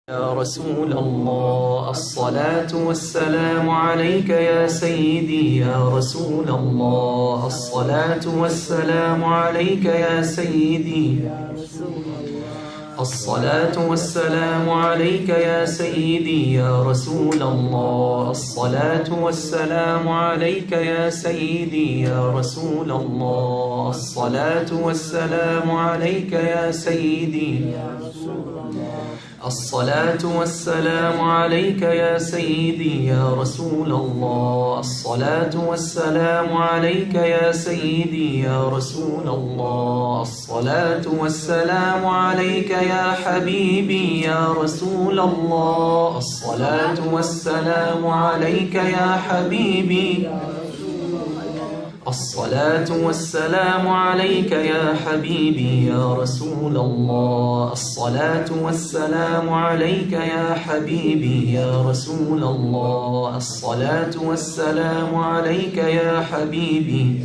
يا رسول الله الصلاة والسلام عليك يا سيدي يا رسول الله الصلاة والسلام عليك يا سيدي الصلاة والسلام عليك يا سيدي يا رسول الله الصلاة والسلام عليك يا سيدي يا رسول الله الصلاة والسلام عليك يا سيدي الصلاة والسلام عليك يا سيدي يا رسول الله الصلاة والسلام عليك يا سيدي يا رسول الله الصلاة والسلام عليك يا حبيبي يا رسول الله الصلاة والسلام عليك يا حبيبي الصلاة والسلام عليك يا حبيبي يا رسول الله الصلاة والسلام عليك يا حبيبي يا رسول الله الصلاة والسلام عليك يا حبيبي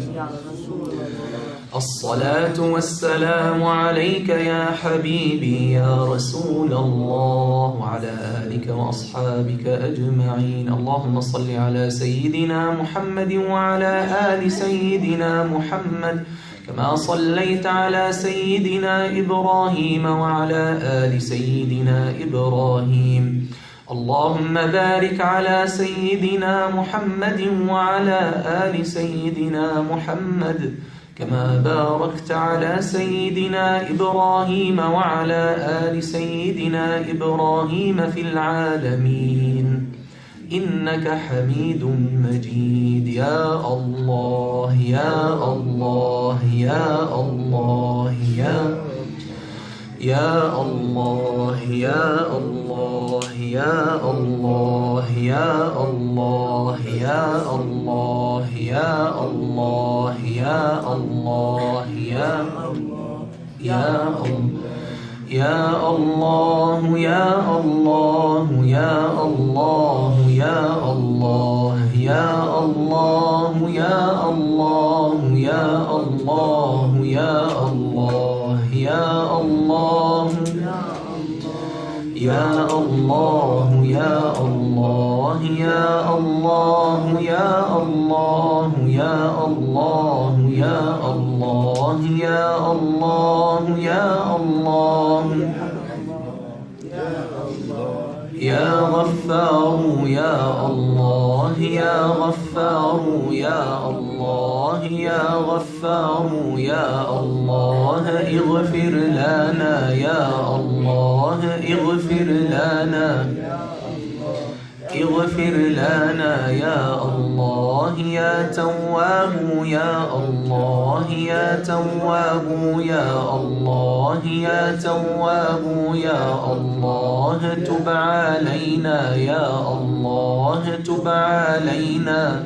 الصلاة والسلام عليك يا حبيبي يا رسول الله وعلى آلك وأصحابك أجمعين. اللهم صل على سيدنا محمد وعلى آل سيدنا محمد كما صليت على سيدنا إبراهيم وعلى آل سيدنا إبراهيم. اللهم بارك على سيدنا محمد وعلى آل سيدنا محمد كما باركت على سيدنا إبراهيم وعلى آل سيدنا إبراهيم في العالمين إنك حميد مجيد. يا الله يا الله يا الله يا الله يا الله يا الله يا الله يا الله يا الله يا الله يا يا يا الله يا الله يا الله يا الله يا الله يا الله يا الله يا الله يا الله يا الله يا الله يا الله يا الله يا الله يا الله يا الله يا الله يا غفار يا الله يا غفار يا الله يا غفار يا الله اغفر لنا يا الله اغفر لنا اغفر لنا يا الله يا تواب يا الله يا تواب يا الله يا تواب يا الله تب علينا يا الله تب علينا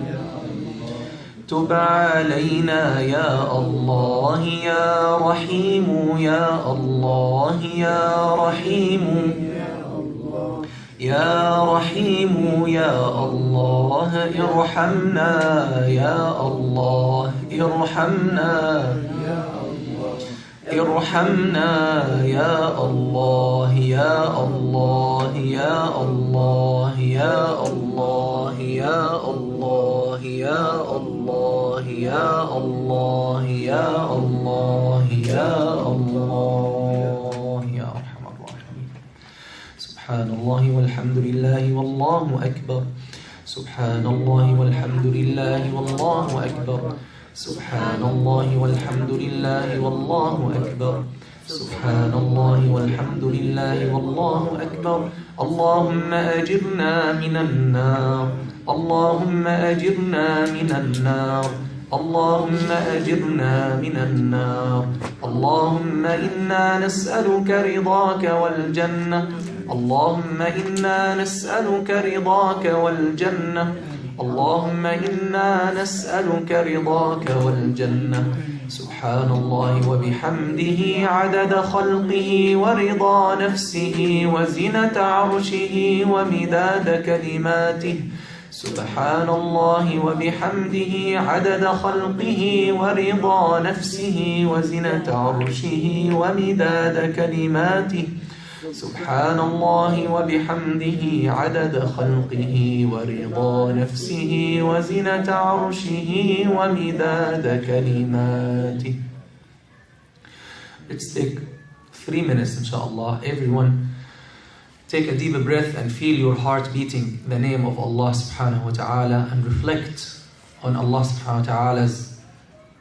تب علينا يا الله يا رحيم يا الله يا رحيم يا رحيم يا الله ارحمنا يا الله ارحمنا ارحمنا يا الله يا الله يا الله يا الله يا الله يا الله يا الله يا الله يا الله يا أرحم الراحمين. سبحان الله والحمد لله والله أكبر. سبحان الله والحمد لله والله أكبر. سبحان الله والحمد لله والله أكبر. سبحان الله والحمد لله والله أكبر. اللهم أجرنا من النار. اللهم أجرنا من النار. اللهم أجرنا من النار. اللهم إنا نسألك رضاك والجنة. اللهم إنا نسألك رضاك والجنة. اللهم إنا نسألك رضاك والجنة. سبحان الله وبحمده عدد خلقه ورضا نفسه وزنة عرشه ومداد كلماته. سبحان الله وبحمده عدد خلقه ورضا نفسه وزنة عرشه ومداد كلماته. سبحان الله وبحمده عدد خلقه ورضا نفسه وزنة عرشه ومداد كلماته. Let's take 3 minutes, inshallah. Everyone, take a deep breath and feel your heart beating the name of Allah subhanahu wa ta'ala, and reflect on Allah subhanahu wa ta'ala's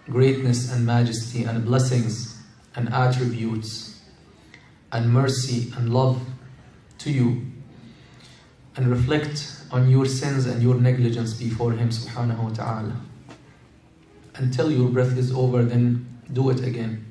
greatness and majesty and blessings and attributes and mercy and love to you, and reflect on your sins and your negligence before Him subhanahu wa ta'ala. Until your breath is over, then do it again.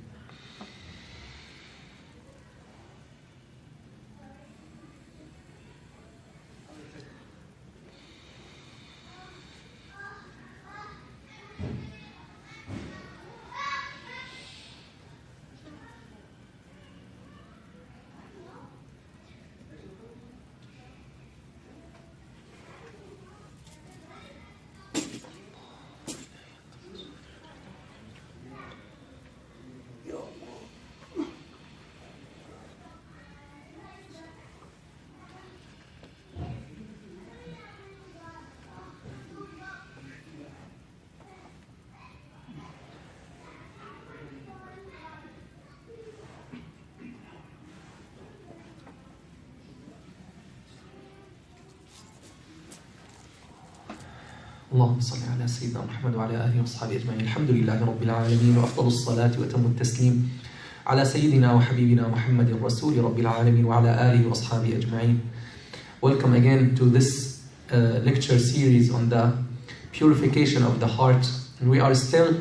اللهم صل على سيدنا محمد وعلى آله وصحبه أجمعين. الحمد لله رب العالمين، وأفضل الصلاة وأتم التسليم على سيدنا وحبيبنا محمد رسول رب العالمين وعلى آله وصحبه أجمعين. Welcome again to this lecture series on the purification of the heart. And we are still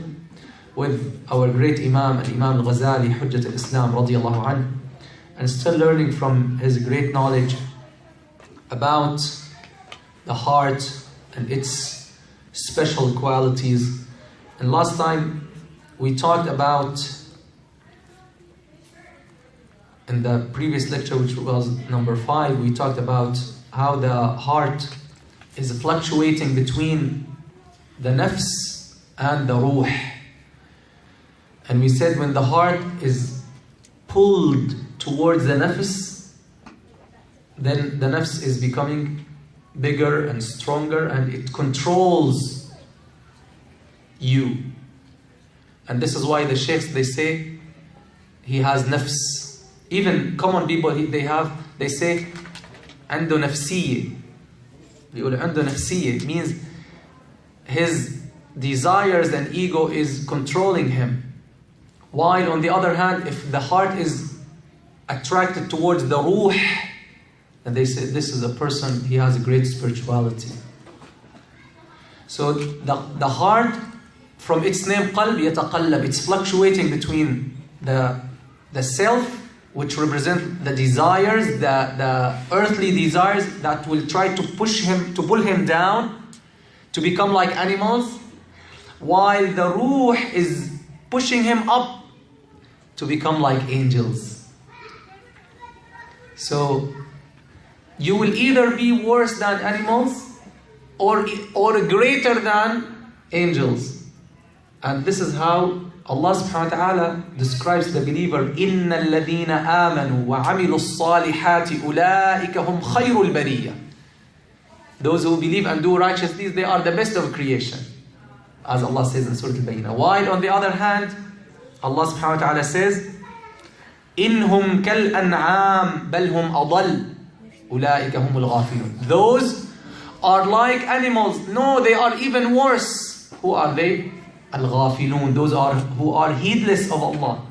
with our great Imam, Imam Alghazali Sh.Abdullah Khadra radiallahu anhu, and still learning from his great knowledge about the heart and its special qualities. And last time we talked about, in the previous lecture, which was number 5, we talked about how the heart is fluctuating between the nafs and the ruh. And we said when the heart is pulled towards the nafs, then the nafs is becoming bigger and stronger, and it controls you. And this is why the sheikhs, they say he has nafs. Even common people, they say عنده نفسية. بيقول عنده نفسية, means his desires and ego is controlling him. While on the other hand, if the heart is attracted towards the ruh, and they say this is a person, he has a great spirituality. So the heart, from its name qalb yataqallab, it's fluctuating between the self, which represent the desires, the earthly desires that will try to push him, to pull him down, to become like animals, while the ruh is pushing him up to become like angels. So you will either be worse than animals or greater than angels. And this is how Allah subhanahu wa ta'ala describes the believer. إِنَّ الَّذِينَ آمَنُوا وَعَمِلُوا الصَّالِحَاتِ أُولَٰئِكَ هُمْ خَيْرُ الْبَرِيَّةِ. Those who believe and do righteous deeds, they are the best of creation, as Allah says in Surah Al-Bayyinah. While on the other hand, Allah subhanahu wa ta'ala says, إِنْهُمْ كَالْأَنْعَامِ بَلْ هُمْ أَضَلُّ أُولَٰئِكَ هُمُ الْغَافِلُونَ. Those are like animals. No, they are even worse. Who are they? Al-Ghafilun. Those are who are heedless of Allah.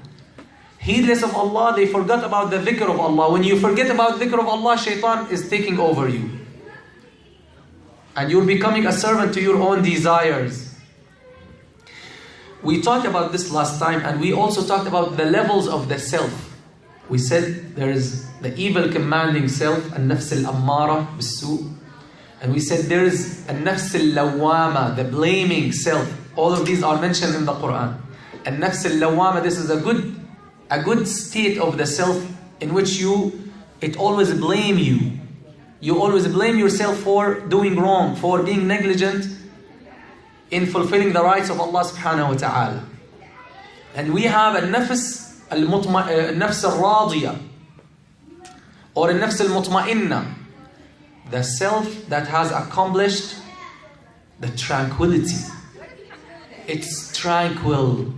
Heedless of Allah, they forgot about the dhikr of Allah. When you forget about dhikr of Allah, shaitan is taking over you. And you're becoming a servant to your own desires. We talked about this last time, and we also talked about the levels of the self. We said there is the evil commanding self, an-nafs al-ammara bis-su'. And we said there is an-nafs al-lawwama, the blaming self. All of these are mentioned in the Quran. An-nafs al-lawwama, this is a good state of the self in which it always blame you. You always blame yourself for doing wrong, for being negligent in fulfilling the rights of Allah subhanahu wa ta'ala. And we have a nafs al-radiya. or النفس المطمئنة, the self that has accomplished the tranquility. It's tranquil.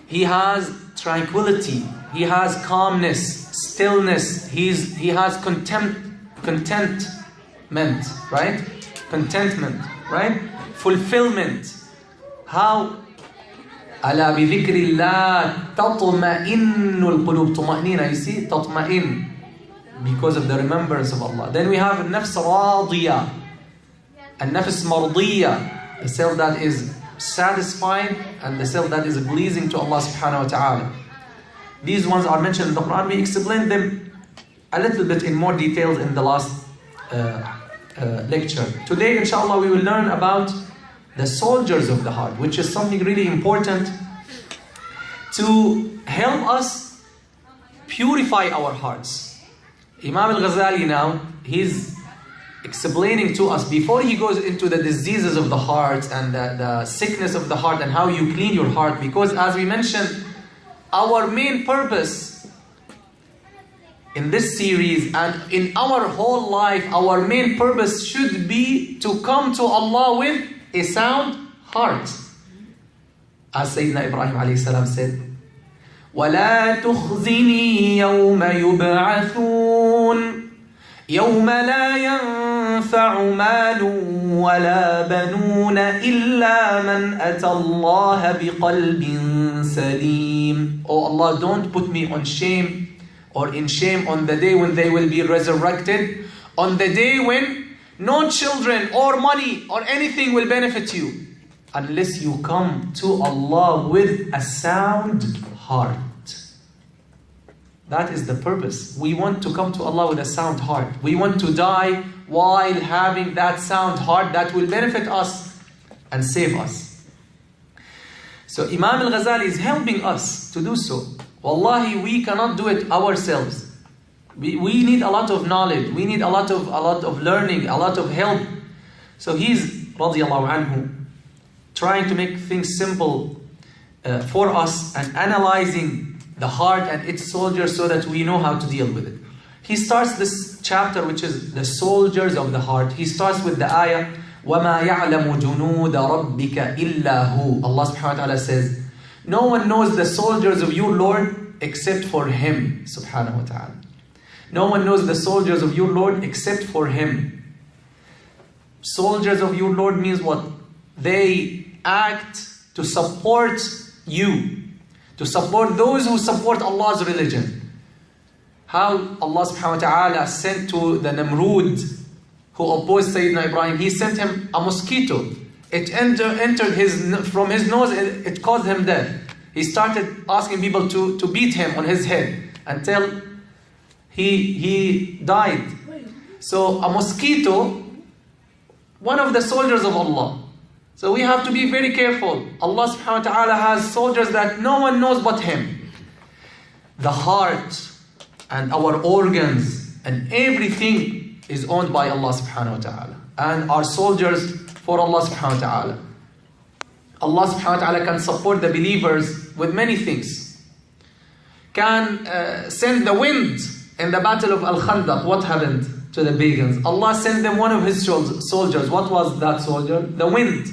He has tranquility. He has calmness, stillness. He has contentment, right? Contentment, right? Fulfillment. How? ألا بذكر الله تطمئن القلوب. طمأنينة, you see? تطمئن. Because of the remembrance of Allah. Then we have النفس راضية, النفس مرضية, the self that is satisfied and the self that is pleasing to Allah subhanahu wa ta'ala. These ones are mentioned in the Quran. We explained them a little bit in more detail in the last lecture. Today, inshallah, we will learn about the soldiers of the heart, which is something really important to help us purify our hearts. Imam Alghazali now, he's explaining to us, before he goes into the diseases of the heart and the sickness of the heart and how you clean your heart, because as we mentioned, our main purpose in this series and in our whole life, our main purpose should be to come to Allah with a sound heart. As Sayyidina Ibrahim alayhi salam said, وَلَا تُخْزِنِي يَوْمَ يُبْعَثُونَ يَوْمَ لَا يَنْفَعُ مَالٌ وَلَا بَنُونَ إِلَّا مَنْ أَتَى اللَّهَ بِقَلْبٍ سَلِيمٍ. Oh Allah, don't put me on shame or in shame on the day when they will be resurrected, on the day when no children or money or anything will benefit you, unless you come to Allah with a sound heart. That is the purpose. We want to come to Allah with a sound heart. We want to die while having that sound heart that will benefit us and save us. So Imam Al-Ghazali is helping us to do so. Wallahi, we cannot do it ourselves. We need a lot of knowledge. We need a lot of learning, a lot of help. So he's, radiallahu anhu, trying to make things simple for us and analyzing the heart and its soldiers so that we know how to deal with it. He starts this chapter, which is the soldiers of the heart. He starts with the ayah, وَمَا يَعْلَمُ جُنُودَ رَبِّكَ إِلَّا هُ. Allah subhanahu wa ta'ala says, no one knows the soldiers of your Lord except for Him, subhanahu wa ta'ala. No one knows the soldiers of your Lord except for Him. Soldiers of your Lord means what? They act to support you, to support those who support Allah's religion. How Allah subhanahu wa ta'ala sent to the Namrud who opposed Sayyidina Ibrahim, He sent him a mosquito. It entered from his nose, it caused him death. He started asking people to beat him on his head until he died. So a mosquito, one of the soldiers of Allah. So we have to be very careful. Allah subhanahu wa ta'ala has soldiers that no one knows but Him. The heart and our organs and everything is owned by Allah subhanahu wa ta'ala. And our soldiers for Allah subhanahu wa ta'ala. Allah subhanahu wa ta'ala can support the believers with many things. Can send the wind in the battle of Al-Khandaq. What happened to the pagans? Allah sent them one of His soldiers. What was that soldier? The wind.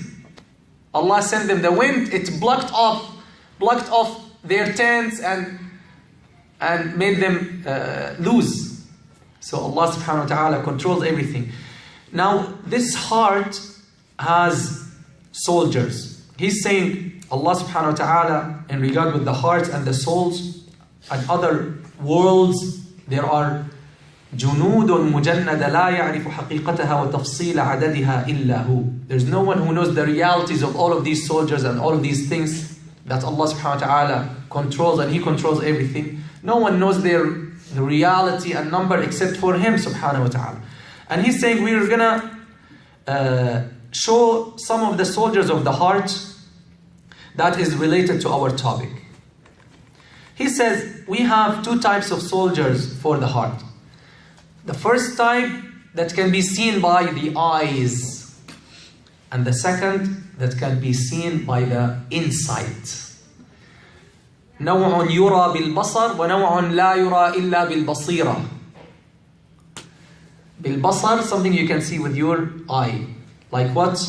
Allah sent them the wind. It blocked off their tents and made them lose. So Allah subhanahu wa ta'ala controls everything. Now this heart has soldiers. He's saying, Allah subhanahu wa ta'ala, in regard with the hearts and the souls and other worlds, there are جنود مجندة لا يعرف حقيقتها وتفصيل عددها إلا هو. There's no one who knows the realities of all of these soldiers and all of these things that Allah subhanahu wa ta'ala controls, and He controls everything. No one knows the reality and number except for Him subhanahu wa ta'ala. And He's saying we're gonna show some of the soldiers of the heart that is related to our topic. He says we have two types of soldiers for the heart. The first type that can be seen by the eyes, and the second that can be seen by the insight. نوع يرى بالبصر ونوع لا يرى إلا بالبصيرة. بالبصر, something you can see with your eye. Like what?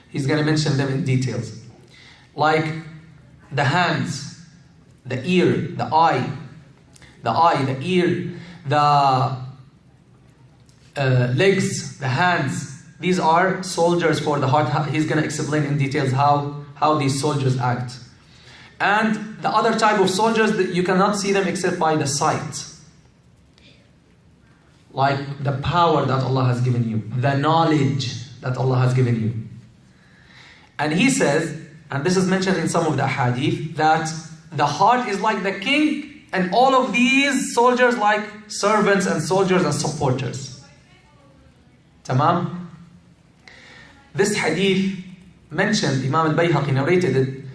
He's going to mention them in details. Like the hands, the ear, the eye, the ear, the legs, the hands. These are soldiers for the heart. He's going to explain in details how these soldiers act. And the other type of soldiers, that you cannot see them except by the sight. Like the power that Allah has given you, the knowledge that Allah has given you. And he says, and this is mentioned in some of the hadith, that the heart is like the king, and all of these soldiers like servants and soldiers and supporters. Tamam? This hadith mentioned, Imam Al-Bayhaqi narrated it.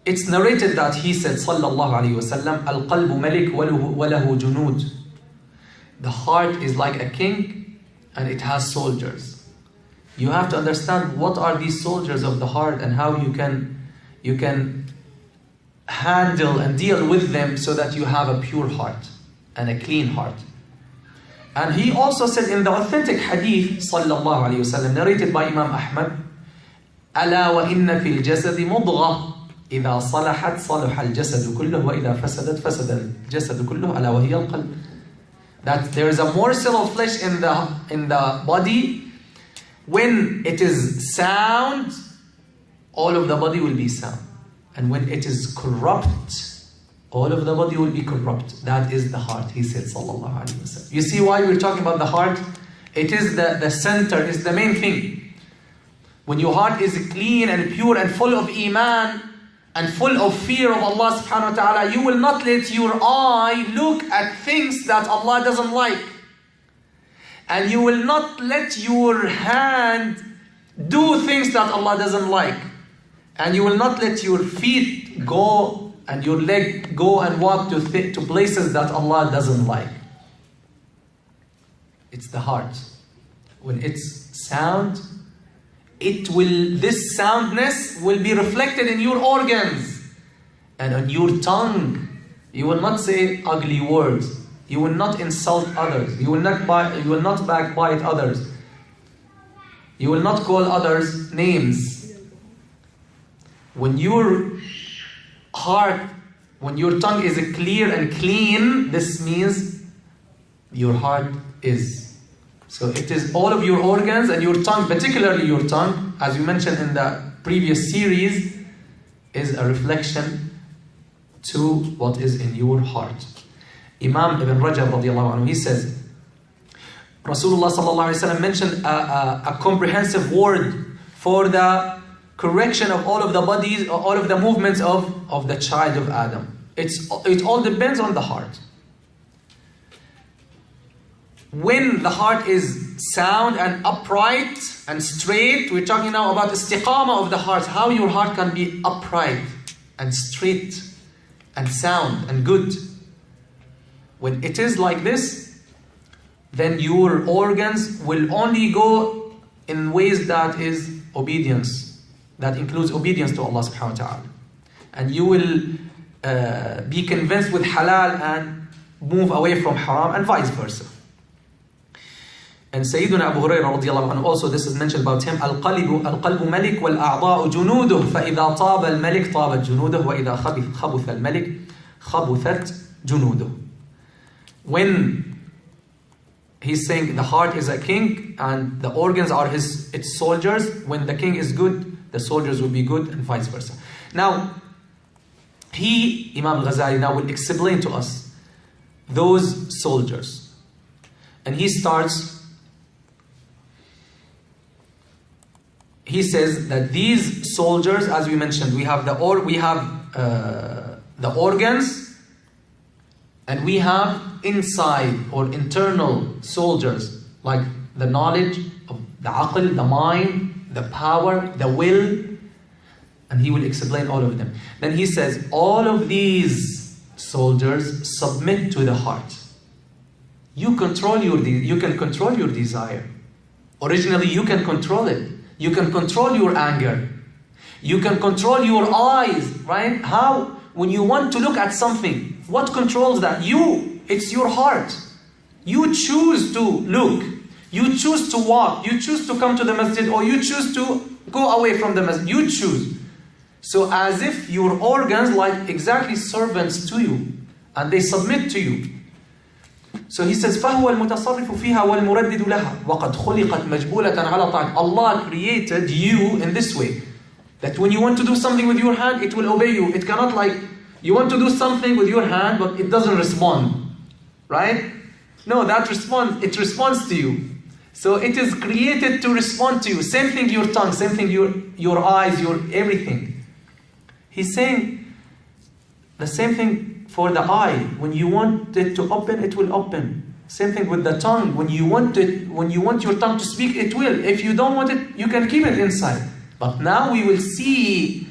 It's narrated that he said, Sallallahu Alaihi Wasallam, Al-qalbu malik walahu junud. The heart is like a king and it has soldiers. You have to understand what are these soldiers of the heart and how you can handle and deal with them so that you have a pure heart and a clean heart. And he also said in the authentic hadith, Sallallahu Alaihi Wasallam, narrated by Imam Ahmad, ألا وإن في الجسد مضغة إذا صلحت صلح الجسد كله وإذا فسدت فسد الجسد كله ألا وهي القلب. That there is a morsel of flesh in the body. When it is sound, all of the body will be sound. And when it is corrupt, all of the body will be corrupt. That is the heart, he said, Sallallahu Alaihi Wasallam. You see why we're talking about the heart? It is the center, it's the main thing. When your heart is clean and pure and full of iman and full of fear of Allah subhanahu wa ta'ala, you will not let your eye look at things that Allah doesn't like. And you will not let your hand do things that Allah doesn't like. And you will not let your feet go and your leg go and walk to places that Allah doesn't like. It's the heart. When it's sound, this soundness will be reflected in your organs and on your tongue. You will not say ugly words. You will not insult others. You will not backbite others. You will not call others names. When your heart, when your tongue is clear and clean, this means your heart is. So it is all of your organs and your tongue, particularly your tongue, as we mentioned in the previous series, is a reflection to what is in your heart. Imam Ibn Rajab radiallahu anhu, he says, Rasulullah sallallahu alaihi wasallam mentioned a comprehensive word for the correction of all of the bodies, all of the movements of the child of Adam. It all depends on the heart. When the heart is sound and upright and straight, we're talking now about Istiqama of the heart, how your heart can be upright and straight and sound and good. When it is like this, then your organs will only go in ways that is obedience, that includes obedience to Allah subhanahu wa ta'ala. And you will be convinced with halal and move away from haram and vice versa. And Sayyiduna Abu Hurairah radiallahu anhu, also this is mentioned about him, القلب ملك والأعضاء جنوده فإذا طاب الملك طابت جنوده وإذا خبث الملك خبثت جنوده. When he's saying the heart is a king and the organs are its soldiers, when the king is good, the soldiers will be good and vice versa. Now, Imam Alghazali now will explain to us those soldiers. And he says that these soldiers, as we mentioned, we have the organs, and we have inside or internal soldiers, like the knowledge of the aql, the mind, the power, the will, and he will explain all of them. Then he says, all of these soldiers submit to the heart. You can control your desire. Originally, you can control it. You can control your anger. You can control your eyes, right? How? When you want to look at something, what controls that? It's your heart. You choose to look, you choose to walk, you choose to come to the masjid, or you choose to go away from the masjid. You choose. So as if your organs like exactly servants to you, and they submit to you. So he says, فَهُوَ الْمُتَصَرِّفُ فِيهَا وَالْمُرَدِّدُ لَهَا وَقَدْ خُلِقَتْ مَجْبُولَةً عَلَى طَاعَةٍ. Allah created you in this way, that when you want to do something with your hand, it will obey you. It cannot like, you want to do something with your hand, but it doesn't respond. Right? No, that responds, it responds to you. So it is created to respond to you. Same thing your tongue, same thing your eyes, your everything. He's saying the same thing for the eye. When you want it to open, it will open. Same thing with the tongue. When you want your tongue to speak, it will. If you don't want it, you can keep it inside. But now we will see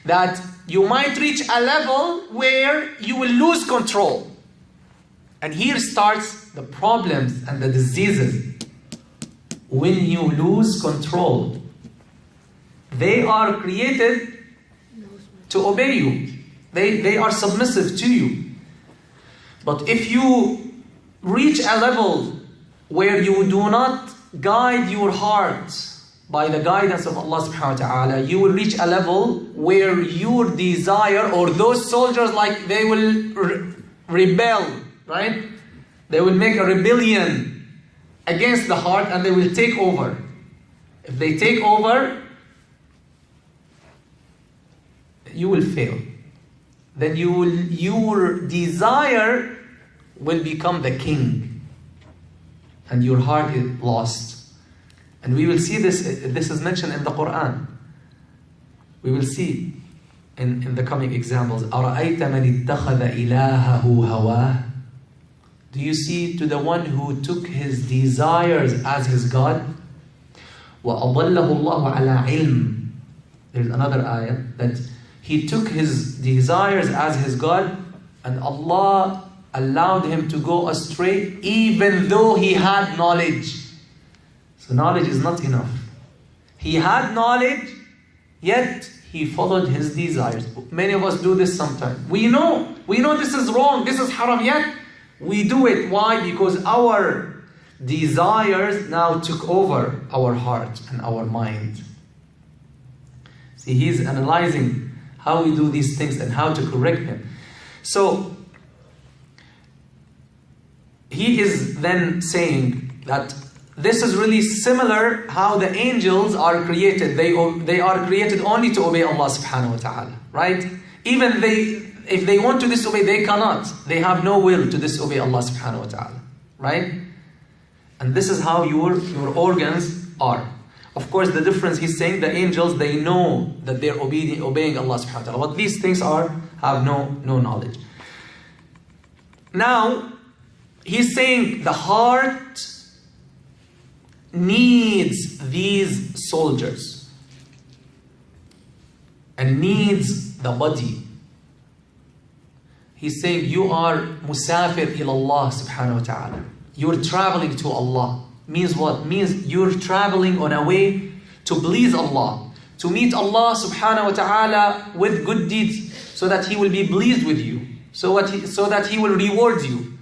that you might reach a level where you will lose control. And here starts the problems and the diseases. When you lose control, they are created to obey you. They are submissive to you. But if you reach a level where you do not guide your heart by the guidance of Allah subhanahu wa ta'ala, you will reach a level where your desire, or those soldiers, like they will rebel, right? They will make a rebellion against the heart and they will take over. If they take over, you will fail. Then your desire will become the king and your heart is lost. And we will see this is mentioned in the Quran. We will see in the coming examples. أَرَأَيْتَ مَنِ اتَّخَذَ إِلَهَهُ هَوَاهُ. Do you see to the one who took his desires as his God? وَأَضَلَّهُ اللَّهُ عَلَى عِلْمٍ. There's another ayah that he took his desires as his God, and Allah allowed him to go astray even though he had knowledge. So knowledge is not enough. He had knowledge, yet he followed his desires. Many of us do this sometimes. We know this is wrong, this is haram, yet we do it. Why? Because our desires now took over our heart and our mind. See, he's analyzing how we do these things and how to correct them. So he is then saying that this is really similar how the angels are created. They are created only to obey Allah subhanahu wa ta'ala, right? Even if they want to disobey, they cannot. They have no will to disobey Allah subhanahu wa ta'ala, right? And this is how your organs are. Of course, the difference, he's saying the angels, they know that they're obeying Allah subhanahu wa ta'ala. But these things have no knowledge. Now, he's saying the heart needs these soldiers and needs the body. He's saying you are musafir ila Allah subhanahu wa ta'ala. You're traveling to Allah. Means what? Means you're traveling on a way to please Allah, to meet Allah subhanahu wa ta'ala with good deeds, so that He will be pleased with you, so that He will reward you.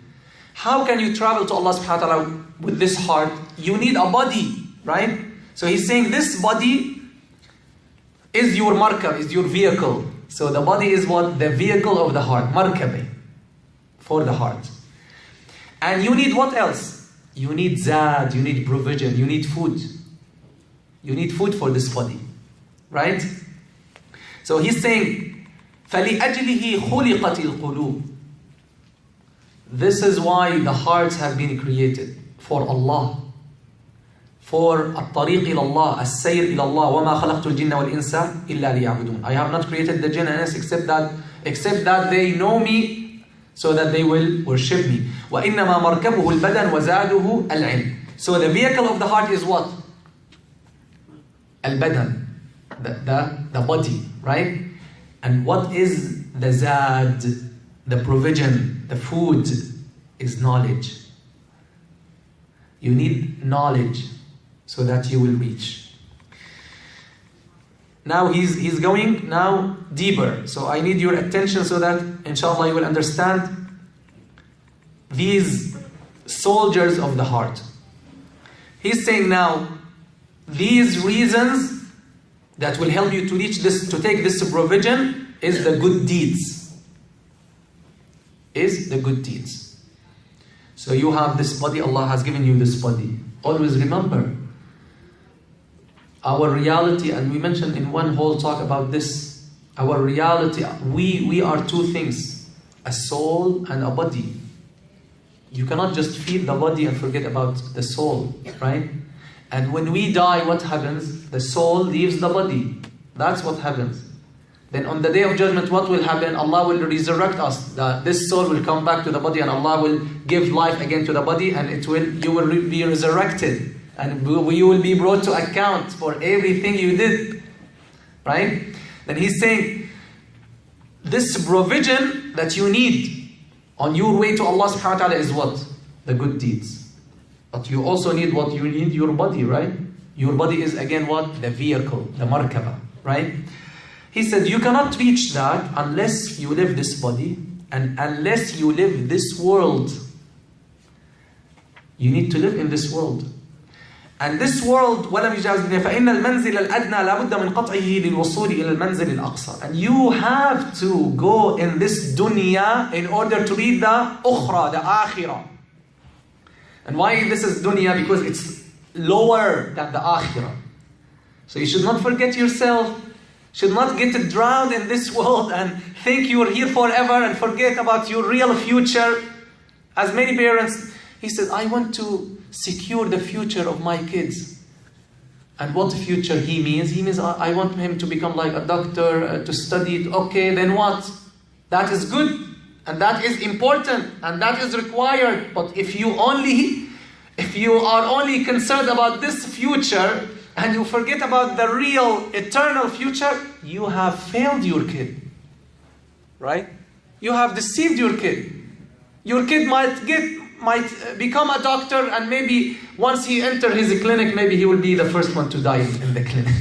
How can you travel to Allah subhanahu wa ta'ala with this heart? You need a body, right? So he's saying this body is your markab, is your vehicle. So the body is what? The vehicle of the heart, markabi, for the heart. And you need what else? You need zad, you need provision, you need food. You need food for this body, right? So he's saying, فَلِأَجْلِهِ خُلِقَتِ الْقُلُوبِ. This is why the hearts have been created, for Allah. For الطريق إلى الله, السير إلى الله, وما خلقت الجن والإنس إلا ليعبدون. I have not created the jinn and ins except that they know me, so that they will worship me. وإنما مركبه البدن وزاده العلم. So the vehicle of the heart is what? Al-badan, the body, right? And what is the zad, the provision, the food, is knowledge. You need knowledge so that you will reach. Now he's going now deeper. So I need your attention so that inshallah you will understand these soldiers of the heart. He's saying now, these reasons that will help you to reach this, to take this provision, is the good deeds. Is the good deeds. So you have this body, Allah has given you this body. Always remember, our reality, and we mentioned in one whole talk about this, our reality, we are two things, a soul and a body. You cannot just feed the body and forget about the soul, right? And when we die, what happens? The soul leaves the body. That's what happens. Then on the day of judgment, what will happen? Allah will resurrect us. This soul will come back to the body, and Allah will give life again to the body, and you will be resurrected. And you will be brought to account for everything you did. Right? Then he's saying, this provision that you need on your way to Allah subhanahu wa ta'ala is what? The good deeds. But you also need what? You need your body, right? Your body is again what? The vehicle, the markaba, right? He said, you cannot reach that unless you live this body and unless you live this world. You need to live in this world. And this world, وَلَمْ يُجَازْ بِنَا فَإِنَّ الْمَنْزِلَ الْأَدْنَى لَابُدَّ مِنْ قَطْعِهِ لِلْوُصُولِ إِلَى الْمَنْزِلِ الْأَقْصَى. And you have to go in this dunya in order to reach the ukhra, the akhirah. And why this is dunya? Because it's lower than the akhirah. So you should not forget yourself. Should not get drowned in this world and think you are here forever and forget about your real future. As many parents, he said, I want to secure the future of my kids. And what future he means? He means I want him to become like a doctor, to study. Okay, then what? That is good. And that is important. And that is required. But if you are only concerned about this future, and you forget about the real, eternal future, you have failed your kid. Right? You have deceived your kid. Your kid might become a doctor, and maybe once he enters his clinic, maybe he will be the first one to die in the clinic.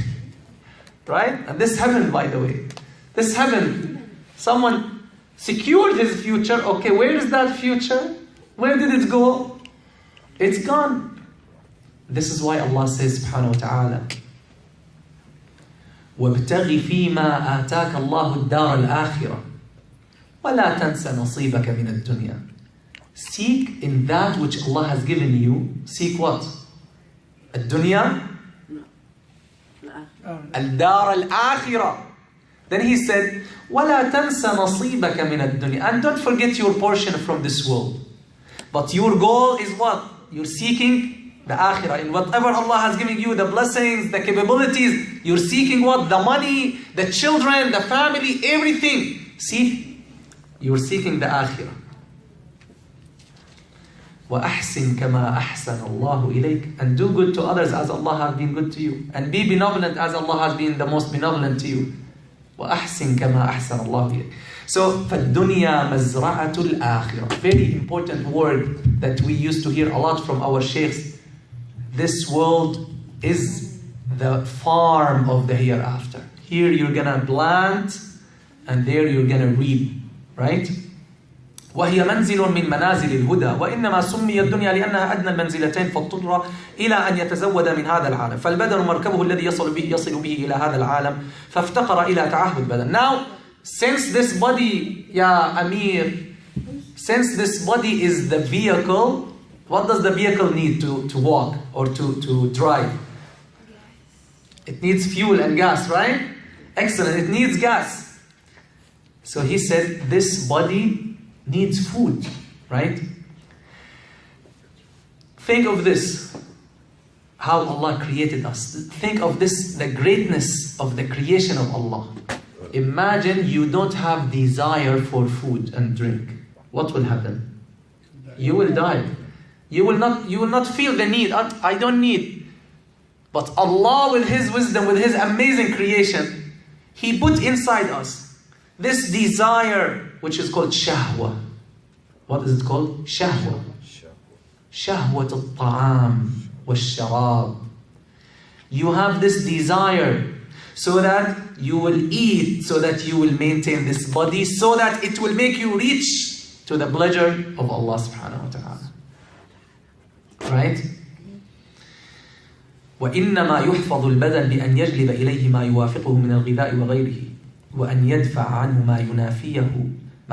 Right? And this happened, by the way. This happened. Someone secured his future. Okay, where is that future? Where did it go? It's gone. This is why Allah says subhanahu wa ta'ala, وَابْتَغِ فِي مَا آتَاكَ اللَّهُ الدَّارَ الْآخِرَةِ وَلَا تَنْسَ نَصِيبَكَ مِنَ الدُّنْيَا. Seek in that which Allah has given you. Seek what? الدنيا? الدار الآخرة. Then he said, وَلَا تَنْسَ نَصِيبَكَ مِنَ الدُّنْيَا. And don't forget your portion from this world. But your goal is what? You're seeking the akhirah. In whatever Allah has given you, the blessings, the capabilities, you're seeking what? The money, the children, the family, everything. See? You're seeking the akhirah. وَأَحْسِنْ كَمَا أَحْسَنَ اللَّهُ إِلَيْكَ. And do good to others as Allah has been good to you. And be benevolent as Allah has been the most benevolent to you. وَأَحْسِنْ كَمَا أَحْسَنَ اللَّهُ إِلَيْكَ. So, فَالدُّنْيَا مَزْرَعَةُ الْآخِرَةِ. Very important word that we used to hear a lot from our sheikhs. This world is the farm of the hereafter. Here you're gonna plant, and there you're gonna reap, right? وهي منزل من منازل الهدى وإنما سمي الدنيا لأنها أدنى المنزلتين فاضطر إلى أن يتزود من هذا العالم فالبدن مركبه الذي يصل به إلى هذا العالم فافتقر إلى تعهد بدن. Now, since this body, ya Amir, since this body is the vehicle, what does the vehicle need to walk or to drive? It needs fuel and gas, right? Excellent, it needs gas. So he said this body needs food, right? Think of this, how Allah created us. Think of this, the greatness of the creation of Allah. Imagine you don't have desire for food and drink. What will happen? You will die. You will not feel the need. I don't need. But Allah, with His wisdom, with His amazing creation, He put inside us this desire, which is called shahwa. What is it called? Shahwa. Shahwat al-ta'am wal-sharab. You have this desire so that you will eat, so that you will maintain this body, so that it will make you reach to the pleasure of Allah subhanahu wa ta'ala. Right? وإنما يحفظ البدن بأن يجلب إليه ما يوافقه من الغذاء وغيره وأن يدفع عنه ما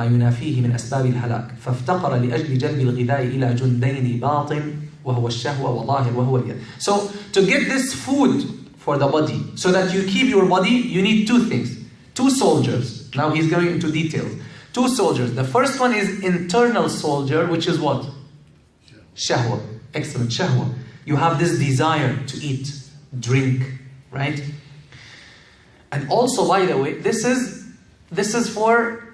ينافيه من أسباب الهلاك فافتقر لأجل جلب الغذاء إلى جندين باطن وهو الشهوة وظاهر وهو اليد. So to get this food for the body so that you keep your body, you need two things. Two soldiers. Now he's going into details. Two soldiers. The first one is internal soldier, which is what? Shahwa. Excellent. Shahwa. You have this desire to eat, drink, right? And also, by the way, this is for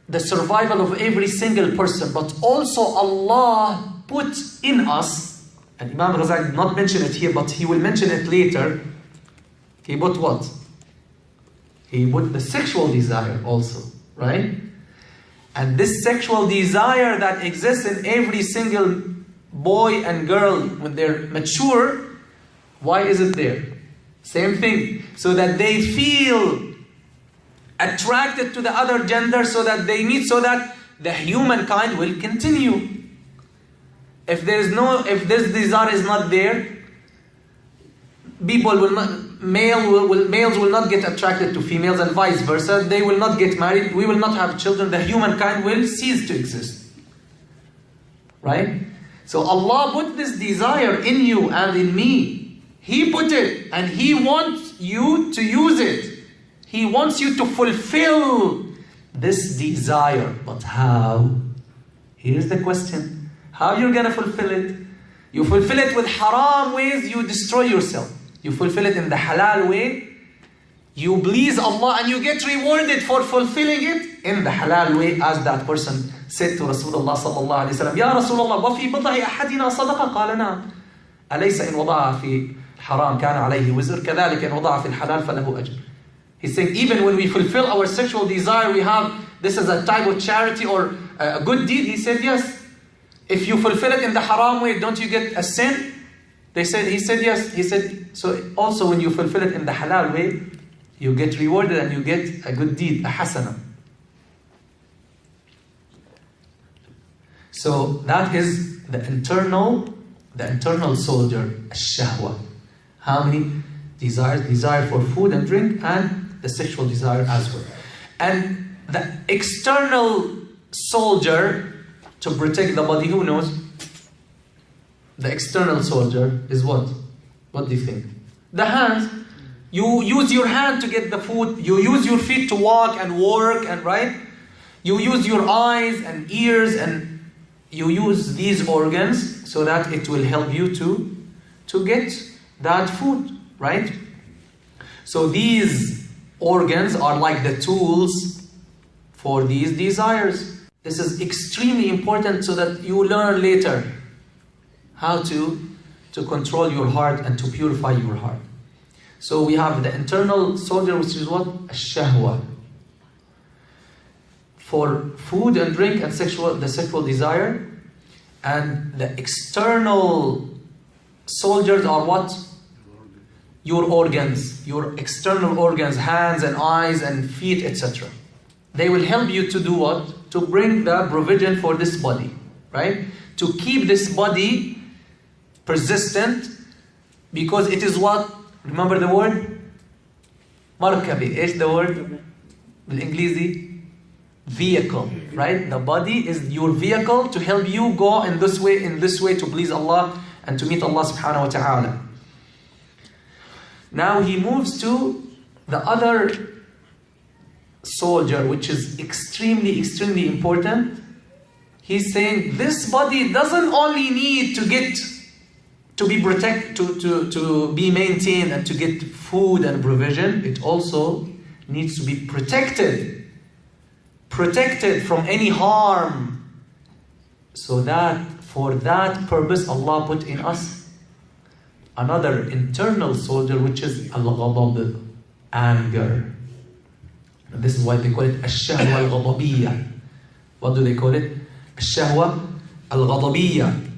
the survival of every single person, but also Allah put in us, and Imam Alghazali did not mention it here, but he will mention it later. He put what? He put the sexual desire also, right? And this sexual desire that exists in every single boy and girl when they're mature, why is it there? Same thing, so that they feel attracted to the other gender, so that they meet, so that the humankind will continue. If this desire is not there, males will not get attracted to females and vice versa. They will not get married. We will not have children. The humankind will cease to exist. Right? So Allah put this desire in you and in me. He put it and He wants you to use it. He wants you to fulfill this desire. But how? Here's the question. How you're going to fulfill it? You fulfill it with haram ways, you destroy yourself. You fulfill it in the halal way, you please Allah and you get rewarded for fulfilling it in the halal way, as that person said to Rasulullah sallallahu alayhi wa sallam, Ya Rasulullah, وَفِي بِضْعِ أَحَدِنَا صَدَقَةً قَالَ نَعَمْ أَلَيْسَ إِنْ وَضَعَ فِي الْحَرَامِ كَانَ عَلَيْهِ وِزْرٌ كَذَلِكَ إِنْ وَضَعَ فِي الْحَلَالِ فَلَهُ أَجْرٌ. He's saying even when we fulfill our sexual desire, we have, this is a type of charity or a good deed. He said yes. If you fulfill it in the haram way, don't you get a sin? He said yes. He said, so also when you fulfill it in the halal way, you get rewarded and you get a good deed, a hasana. So that is the internal soldier, ash-shahwa. How many desires? Desire for food and drink and the sexual desire as well. And the external soldier to protect the body, who knows? The external soldier is what? What do you think? The hands. You use your hand to get the food. You use your feet to walk and work, and right? You use your eyes and ears, and you use these organs so that it will help you to get that food, right? So these organs are like the tools for these desires. This is extremely important so that you learn later how to control your heart and to purify your heart. So we have the internal soldier, which is what? Ash-shahwa. For food and drink and the sexual desire. And the external soldiers are what? Your organs. Your external organs, hands and eyes and feet, etc. They will help you to do what? To bring the provision for this body, right? To keep this body persistent, because it is what? Remember the word? Markabi. Is the word? بالإنجليزي? Vehicle, right? The body is your vehicle to help you go in this way to please Allah and to meet Allah subhanahu wa ta'ala. Now he moves to the other soldier, which is extremely, extremely important. He's saying this body doesn't only need to be protected, to be maintained and to get food and provision, it also needs to be protected from any harm. So that for that purpose Allah put in us another internal soldier, which is al-ghadab, anger. And this is why they call it ash-shahwa al-ghadabiyya. What do they call it? Ash-shahwa al-ghadabiyya.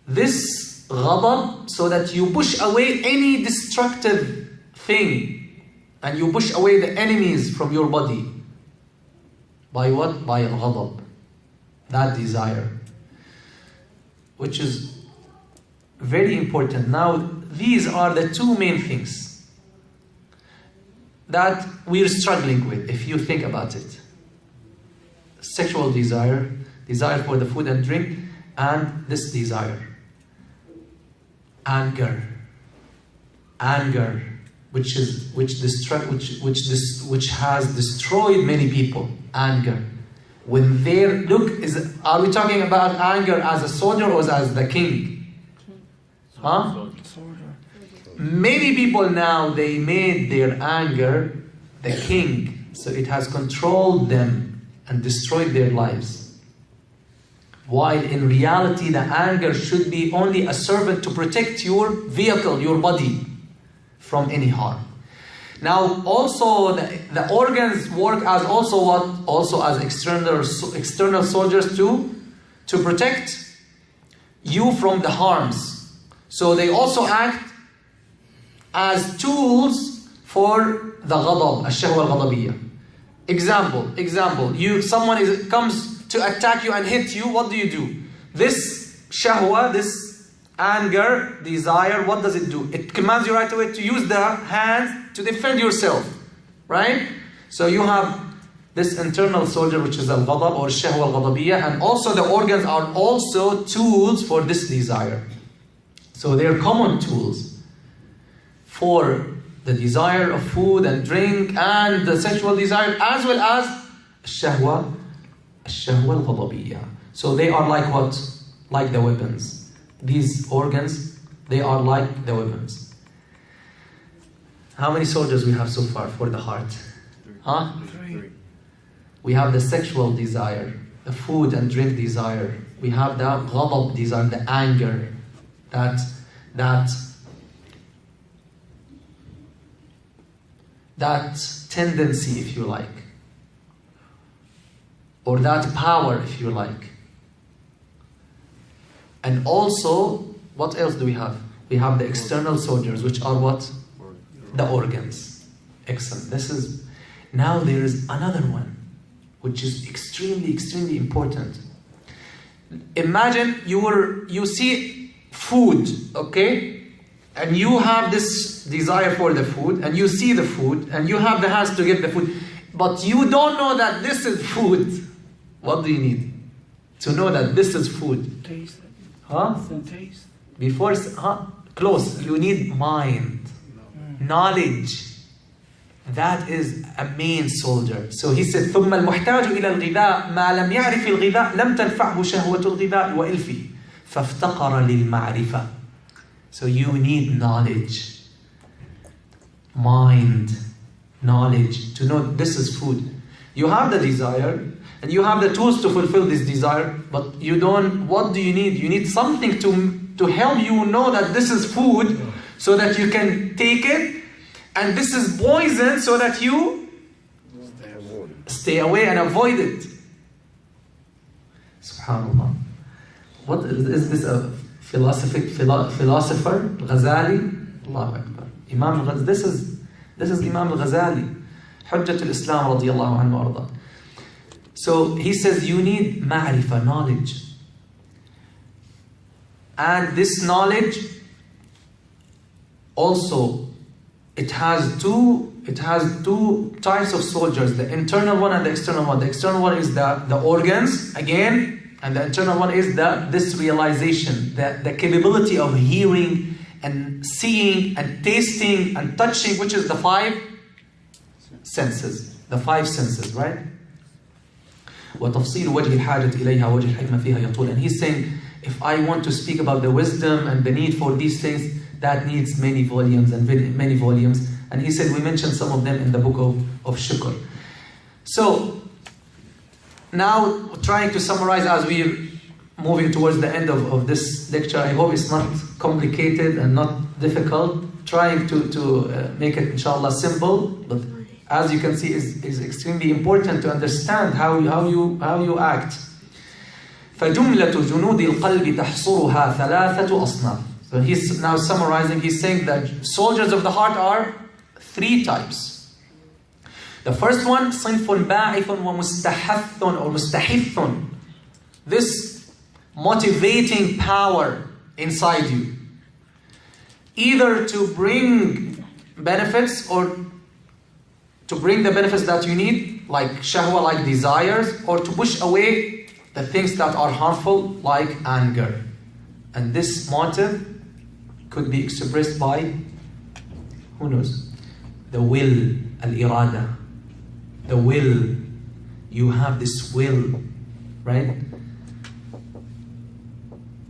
This ghadab, so that you push away any destructive thing and you push away the enemies from your body. By what? By al-ghadab, that desire, which is very important. Now, these are the two main things that we're struggling with, if you think about it. Sexual desire, desire for the food and drink, and this desire. Anger, which has destroyed many people. Anger. When are we talking about anger as a soldier or as the king? Huh? Many people now, they made their anger the king, so it has controlled them and destroyed their lives. While in reality, the anger should be only a servant to protect your vehicle, your body, from any harm. Now, also the organs work as also what? Also as external soldiers to protect you from the harms. So they also act as tools for the ghadab, ash-shahwa al-ghadabiyya. Example, someone comes to attack you and hit you, what do? This shahwa, this anger, desire, what does it do? It commands you right away to use the hands to defend yourself, right? So you have this internal soldier, which is al-ghadab or shahwa al-ghadabiyya, and also the organs are also tools for this desire. So they are common tools for the desire of food and drink and the sexual desire, as well as shahwa al-ghadabiyya. So they are like what? Like the weapons. These organs, they are like the weapons. How many soldiers we have so far for the heart? Huh? 3. We have the sexual desire, the food and drink desire. We have the ghadab desire, the anger, that tendency, if you like, or that power, if you like. And also, what else do we have? We have the external soldiers, which are what? The organs. Excellent. Now there is another one, which is extremely important. Imagine you see food, okay? And you have this desire for the food, and you see the food, and you have the hands to get the food, but you don't know that this is food. What do you need? To know that this is food. Taste it. Huh? Taste. Before, close. You need mind, knowledge. That is a main soldier. So he said, ثم المحتاج إلى الغذاء ما لم يعرف الغذاء لم تنفعه شهوة الغذاء وإلفه فافتقر للمعرفة. So you need knowledge, mind, knowledge to know this is food. You have the desire and you have the tools to fulfill this desire, but you don't. What do you need? You need something to help you know that this is food, so that you can take it, and this is poison, so that you stay away and avoid it. Subhanallah. What is this? A philosopher Ghazali? Allahu Akbar. Imam Alghazali. This is Imam Alghazali, Hujjatul Islam radiyallahu anhu arda. So he says you need ma'rifah, knowledge. And this knowledge also, it has two types of soldiers, the internal one and the external one. The external one is the organs again, and the internal one is this realization, the capability of hearing and seeing and tasting and touching, which is the 5 senses. The 5 senses, right? وَتَفْصِيلُ وَجْهِ الْحَاجَةِ إِلَيْهَا وَجْهِ الْحِكْمَةِ فِيهَا يَطُولُ. And he's saying, if I want to speak about the wisdom and the need for these things, that needs many volumes and many volumes. And he said, we mentioned some of them in the book of Shukr. So, now trying to summarize as we're moving towards the end of this lecture, I hope it's not complicated and not difficult. Trying to make it, inshallah, simple, but as you can see, is extremely important to understand how you act. فَجُمْلَةُ جُنُودِ الْقَلْبِ تَحْصُرُهَا ثَلَاثَةُ أَصْنَافٍ. So he's now summarizing, he's saying that soldiers of the heart are 3 types. The first one, صنف باعث ومستحث or مستحث. This motivating power inside you. Either to bring benefits or to bring the benefits that you need, like shahwa, like desires, or to push away the things that are harmful, like anger. And this motive could be expressed by, who knows, the will, al-irada. The will. You have this will, right?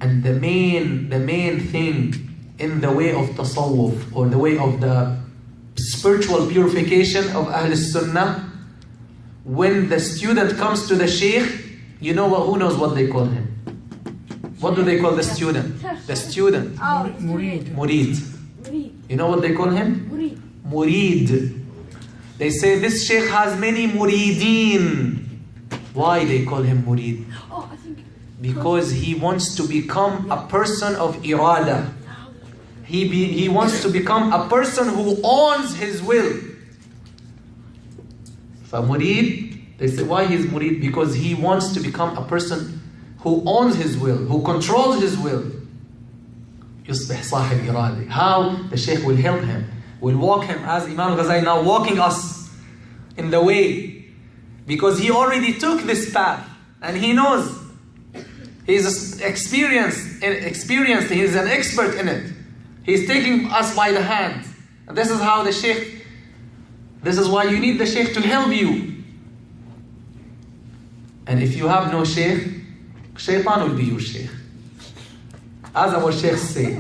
And the main thing in the way of tasawwuf, or the way of the spiritual purification of Ahl Sunnah, when the student comes to the Shaykh, you know what, who knows what they call him? What do they call the student? The student. Murid. Murid. You know what they call him? Murid. Murid. They say this Shaykh has many murideen. Why they call him murid? Oh, I think Because he wants to become a person of irada. He wants to become a person who owns his will. So murid, they say why he's murid? Because he wants to become a person who owns his will, who controls his will. يصبح صاحب إرادة. How? The Shaykh will help him, will walk him as Imam Alghazali now walking us in the way. Because he already took this path and he knows. He's experienced, he's an expert in it. He's taking us by the hand. And this is how the Shaykh, this is why you need the Shaykh to help you. And if you have no Shaykh, Shaitan will be your Shaykh. As our Shaykh say,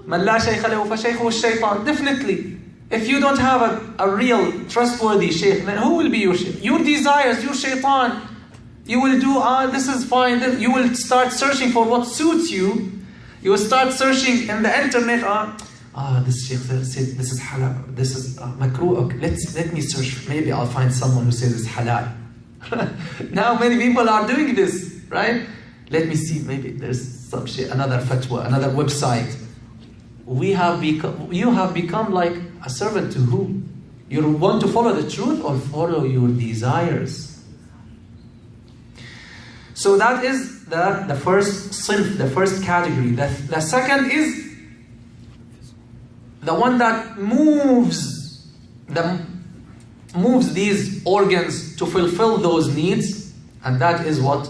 Man la shaykha lahu fa shaykhuhu shaitan. Definitely. If you don't have a real trustworthy Shaykh, then who will be your Shaykh? Your desires, your Shaitan. You will do, this is fine. You will start searching for what suits you. You will start searching in the internet. This Shaykh said this is halal. This is makruh. Okay, let me search. Maybe I'll find someone who says it's halal. Now many people are doing this, right? Let me see. Maybe there's some shit, another fatwa, another website. You have become like a servant to who? You want to follow the truth or follow your desires? So that is the first sinf, the first category. The second is the one that moves these organs to fulfill those needs, and that is what?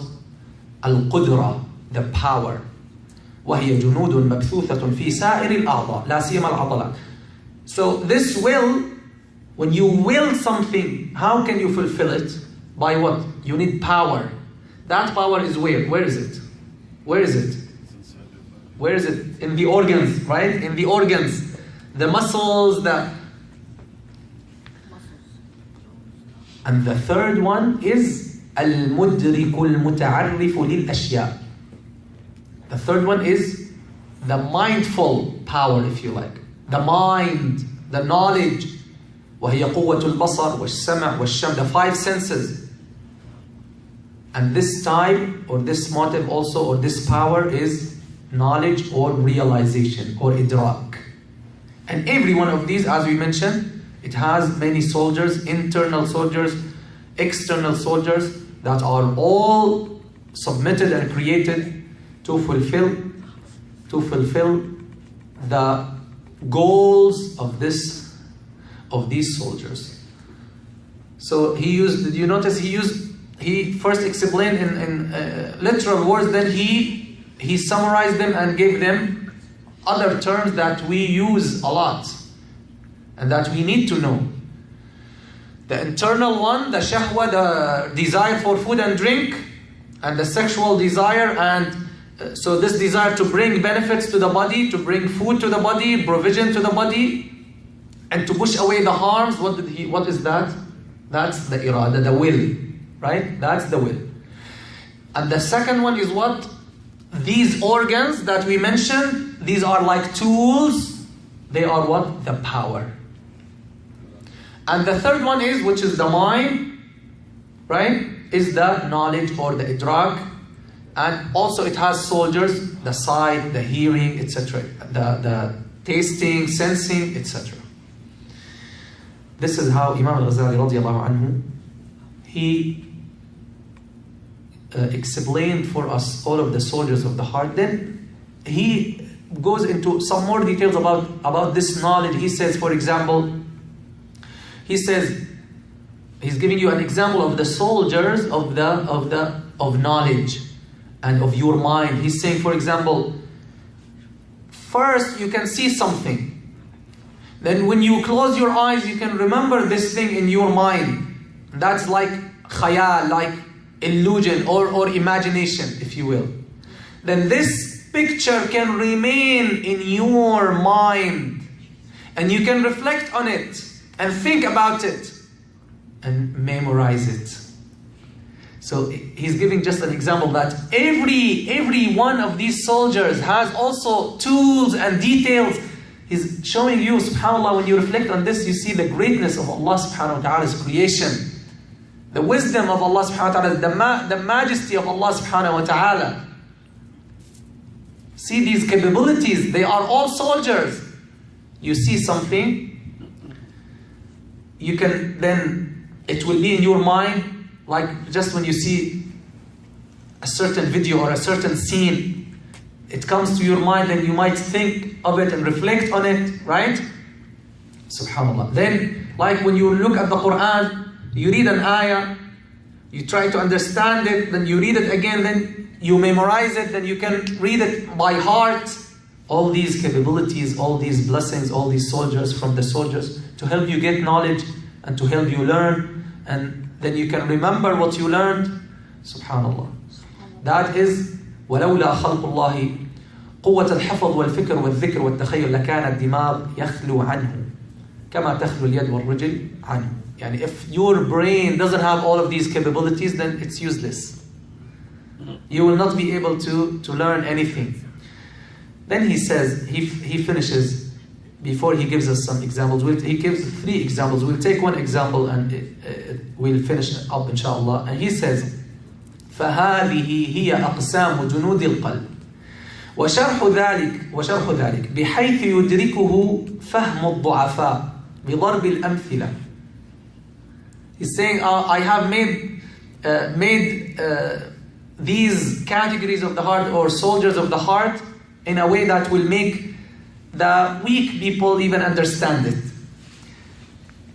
Al-Qudra, the power. وهي جنود مبثوثة في سائر الأعضاء لا سيما العضلات. So this will, when you will something, how can you fulfill it? By what? You need power. That power is where? Where is it? Where is it? Where is it? In the organs, right? In the organs. The muscles, And the third one is المدرك المتعرف للأشياء. The third one is the mindful power, if you like. The mind, the knowledge. وهي قوة البصر والسمع والشم, the five senses. And this type, or this motive also, or this power is knowledge or realization, or idrak. And every one of these, as we mentioned, it has many soldiers, internal soldiers, external soldiers, that are all submitted and created to fulfill the goals of these soldiers. So he used, did you notice he first explained in literal words, then he summarized them and gave them other terms that we use a lot and that we need to know. The internal one, the shahwa, the desire for food and drink, and the sexual desire, and so this desire to bring benefits to the body, to bring food to the body, provision to the body, and to push away the harms. What is that? That's the irada, the will, right? That's the will. And the second one is what? These organs that we mentioned, these are like tools. They are what? The power. And the third one is, which is the mind, right? Is the knowledge or the idrak. And also it has soldiers, the sight, the hearing, etc. The tasting, sensing, etc. this is how Imam Alghazali radiallahu anhu, he explained for us all of the soldiers of the heart. Then he goes into some more details about this knowledge. He says, for example, he says, he's giving you an example of the soldiers of knowledge and of your mind. He's saying, for example, first you can see something. Then when you close your eyes, you can remember this thing in your mind. That's like khayal, like illusion or imagination, if you will. Then this picture can remain in your mind, and you can reflect on it and think about it and memorize it. So he's giving just an example that every one of these soldiers has also tools and details. He's showing you, subhanAllah, when you reflect on this, you see the greatness of Allah subhanahu wa ta'ala's creation, the wisdom of Allah subhanahu wa ta'ala, the majesty of Allah subhanahu wa ta'ala. See these capabilities, they are all soldiers. You see something, you can then, it will be in your mind, like just when you see a certain video or a certain scene, it comes to your mind and you might think of it and reflect on it, right? Subhanallah. Then, like when you look at the Quran, you read an ayah, you try to understand it, then you read it again, then you memorize it, then you can read it by heart. All these capabilities, all these blessings, all these soldiers from the soldiers to help you get knowledge and to help you learn, and then you can remember what you learned. Subhanallah. That is ولولا خلق الله قوة الحفظ والفكر والذكر والتخيل لكان الدماغ يخلو عنه كما تخلو اليد والرجل عنه. Yani if your brain doesn't have all of these capabilities, then it's useless. You will not be able to learn anything. Then he says, he finishes, before he gives us some examples, he gives 3 examples. We'll take one example and we'll finish up inshallah. And he says, فهذه هي أقسام جنود القلب وشرح ذلك بحيث يدركه فهم الضعفاء بضرب الأمثلة. He's saying, I have made these categories of the heart or soldiers of the heart in a way that will make the weak people even understand it.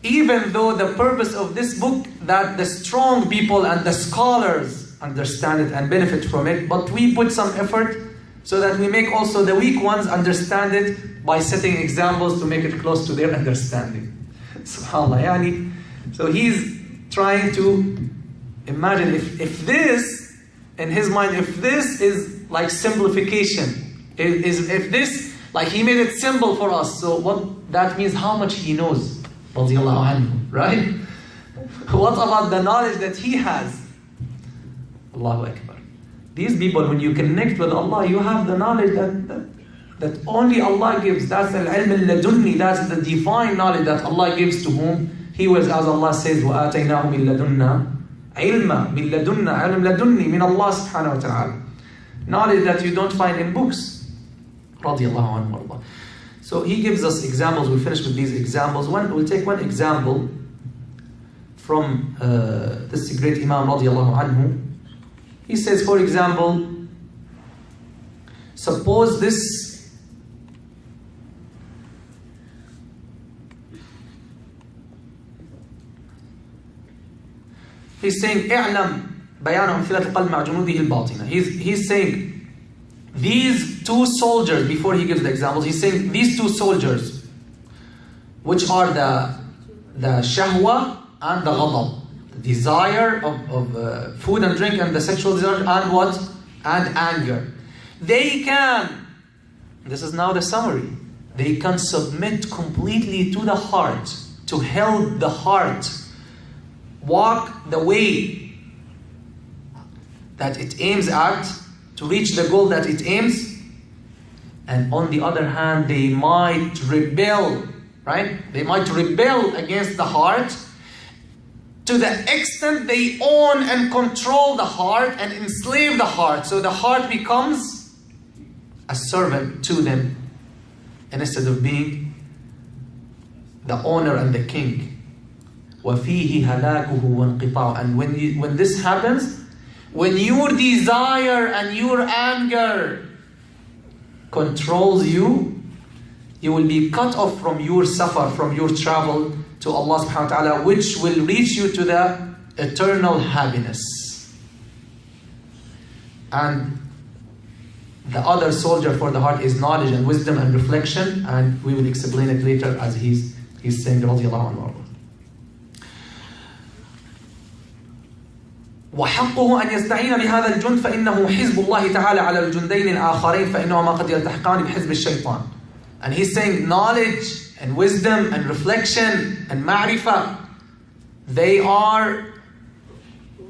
Even though the purpose of this book that the strong people and the scholars understand it and benefit from it, but we put some effort so that we make also the weak ones understand it by setting examples to make it close to their understanding. SubhanAllah. Yani, so he's trying to imagine if this, in his mind, if this is like simplification, if this, like he made it simple for us, so what that means, how much he knows, radiallahu anhu, right? What about the knowledge that he has? Allahu Akbar. These people, when you connect with Allah, you have the knowledge that only Allah gives. That's al-ilm al-ladunni, that's the divine knowledge that Allah gives to whom He wills, as Allah says, وَآتَيْنَاهُ مِن لَدُنَّا عِلْمًا مِن لَدُنَّا عِلْمٍ لَدُنِّي min Allah subhanahu wa ta'ala. Knowledge that you don't find in books. Radiallahu anhu. So he gives us examples. We'll finish with these examples. We'll take one example from this great Imam radiallahu anhu. He says, for example, suppose this he's saying اعلم بيان أمثلة القلب مع جنوده الباطنة. He's saying these 2 soldiers, before he gives the examples, he's saying these 2 soldiers, which are the shahwa and the ghadab, the desire of food and drink and the sexual desire, and what? And anger. They can, this is now the summary, they can submit completely to the heart, to help the heart walk the way that it aims at, to reach the goal that it aims. And on the other hand, they might rebel, right? They might rebel against the heart to the extent they own and control the heart and enslave the heart. So the heart becomes a servant to them, and instead of being the owner and the king. وَفِيهِ هَلَاكُهُ وَانْقِطَاعُ. And when this happens, when your desire and your anger controls you, you will be cut off from your safar, from your travel to Allah subhanahu wa ta'ala, which will reach you to the eternal happiness. And the other soldier for the heart is knowledge and wisdom and reflection, and we will explain it later as he's saying رضي الله عنه. وحقه أن يستعين بهذا الجند فإنه حزب الله تعالى على الجندين الآخرين فإنهما قد يلتحقان بحزب الشيطان. And he's saying knowledge and wisdom and reflection and ma'rifah, they are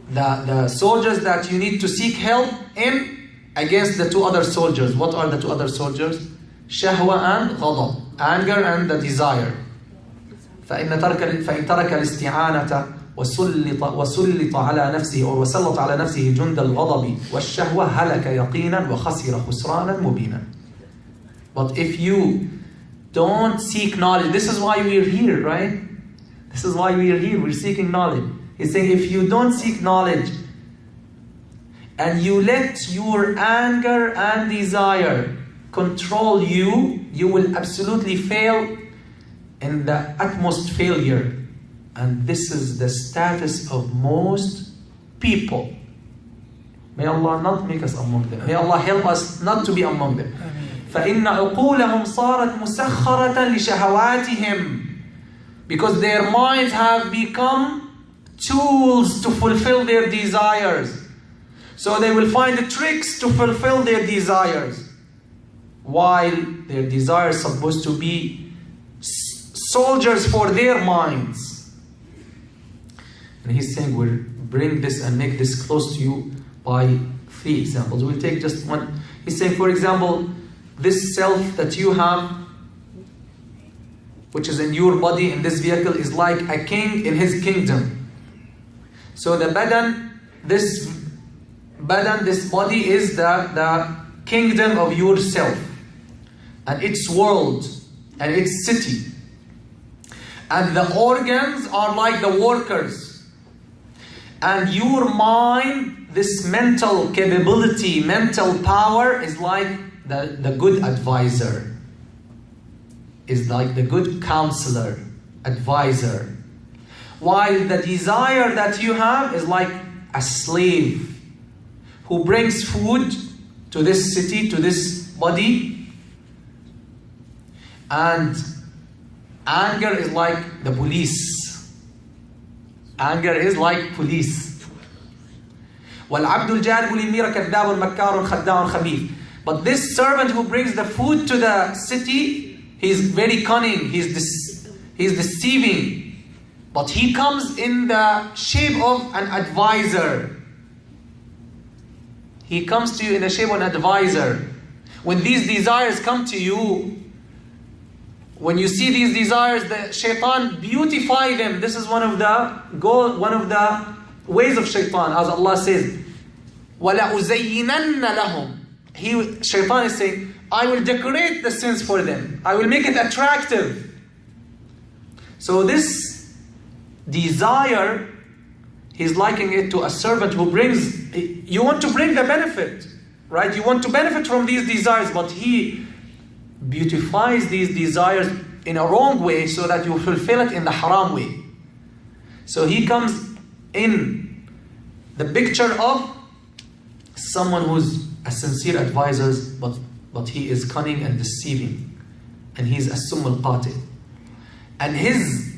the soldiers that you need to seek help in against the two other soldiers. What are the two other soldiers? Shahwa and ghadab, anger and the desire. فإن ترك الاستعانة وسلط على نفسه أو وسلط على نفسه جند الغضب والشهوة هلك يقينا وخسر خسرانا مبينا. But if you don't seek knowledge, this is why we're here, right? This is why we're here, we're seeking knowledge. He's saying if you don't seek knowledge and you let your anger and desire control you, you will absolutely fail in the utmost failure. And this is the status of most people. May Allah not make us among them. May Allah help us not to be among them. فَإِنَّ عُقُولَهُمْ صَارَتْ مُسَخَّرَةً لِشَهَوَاتِهِمْ. Because their minds have become tools to fulfill their desires. So they will find the tricks to fulfill their desires. While their desires are supposed to be soldiers for their minds. And he's saying we'll bring this and make this close to you by 3 examples. We'll take just one. He's saying, for example, this self that you have, which is in your body, in this vehicle, is like a king in his kingdom. So the this body is the kingdom of yourself, and its world, and its city. And the organs are like the workers. And your mind, this mental capability, mental power is like the good advisor, is like the good counselor, advisor. While the desire that you have is like a slave who brings food to this city, to this body. And anger is like the police. Anger is like police. وَالْعَبْدُ الْجَانِبُ لِلْمِيرَ كَذَّابٌ مَكَّارٌ خَدَّاعٌ خَبِيثٌ. But this servant who brings the food to the city, he's very cunning, he's deceiving. But he comes in the shape of an advisor. He comes to you in the shape of an advisor. When these desires come to you, when you see these desires, the shaitan beautify them. This is one of the ways of shaitan, as Allah says, وَلَأُزَيِّنَنَّ لَهُمْ. Shaitan is saying, I will decorate the sins for them. I will make it attractive. So this desire, he's likening it to a servant who brings, you want to bring the benefit, right? You want to benefit from these desires, but he beautifies these desires in a wrong way so that you fulfill it in the haram way. So he comes in the picture of someone who's a sincere advisor, but he is cunning and deceiving, and he's a summ al-qatil. And his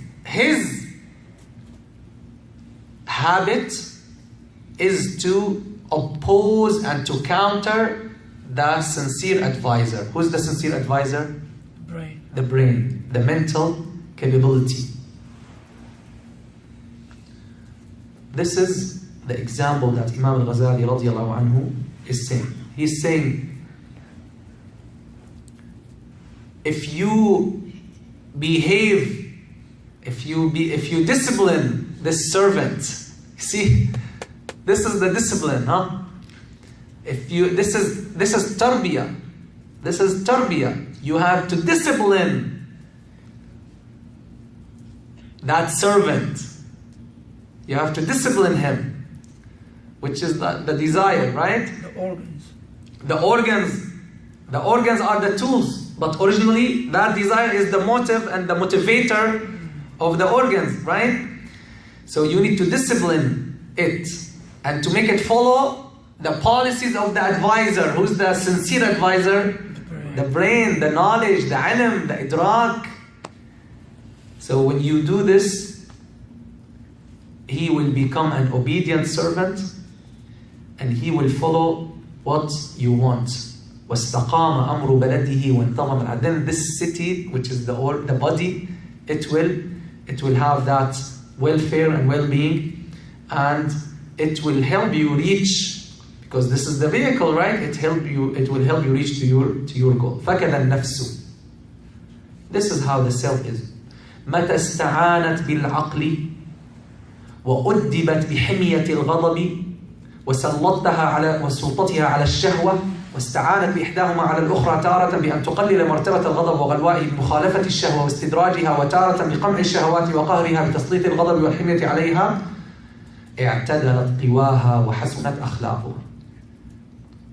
habit is to oppose and to counter the sincere advisor. Who's the sincere advisor? The brain, the mental capability. This is the example that Imam Alghazali radiallahu anhu is saying. He's saying, if you behave, if you discipline this servant, see, this is the discipline, huh? This is tarbiyah. This is tarbiyah. You have to discipline that servant. You have to discipline him, which is the desire, right? The organs are the tools, but originally that desire is the motive and the motivator of the organs, right? So you need to discipline it and to make it follow the policies of the advisor. Who's the sincere advisor? The brain, the knowledge, the ilm, the idrak. So when you do this, he will become an obedient servant and he will follow what you want. وَاسْتَقَامَ أَمْرُ بَلَدِهِ وَانْتَظَمَ. And then this city, which is the body, it will have that welfare and well-being, and it will help you reach, because this is the vehicle, right? It will help you reach to your goal. فَكَذَا النَّفْسُ. This is how the self is. مَتَى اسْتَعَانَتْ بِالْعَقْلِ وَأُدِّبَتْ بِحِمْيَةِ الْغَضَبِ وسلطتها على الشهوة واستعانت بإحداهما على الأخرى تارة بأن تقلل مرتبة الغضب وغلوائه بمخالفة الشهوة واستدراجها وتارة بقمع الشهوات وقهرها بتسليط الغضب والحمية عليها اعتدلت قواها وحسنت أخلاقها.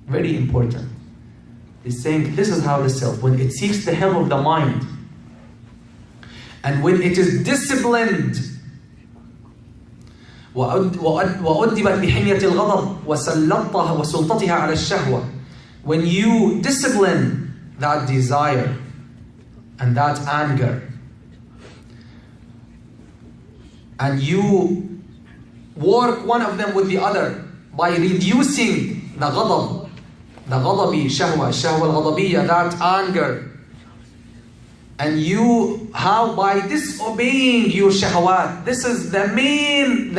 Very important. He's saying this is how the self, when it seeks the help of the mind and when it is disciplined, وأدبت بحمية الغضب وسلطتها على الشهوة. When you discipline that desire and that anger, and you work one of them with the other by reducing the غضب, the غضبي شهوة, الشهوة الغضبية, that anger, and you, how by disobeying your shahwat. This is the main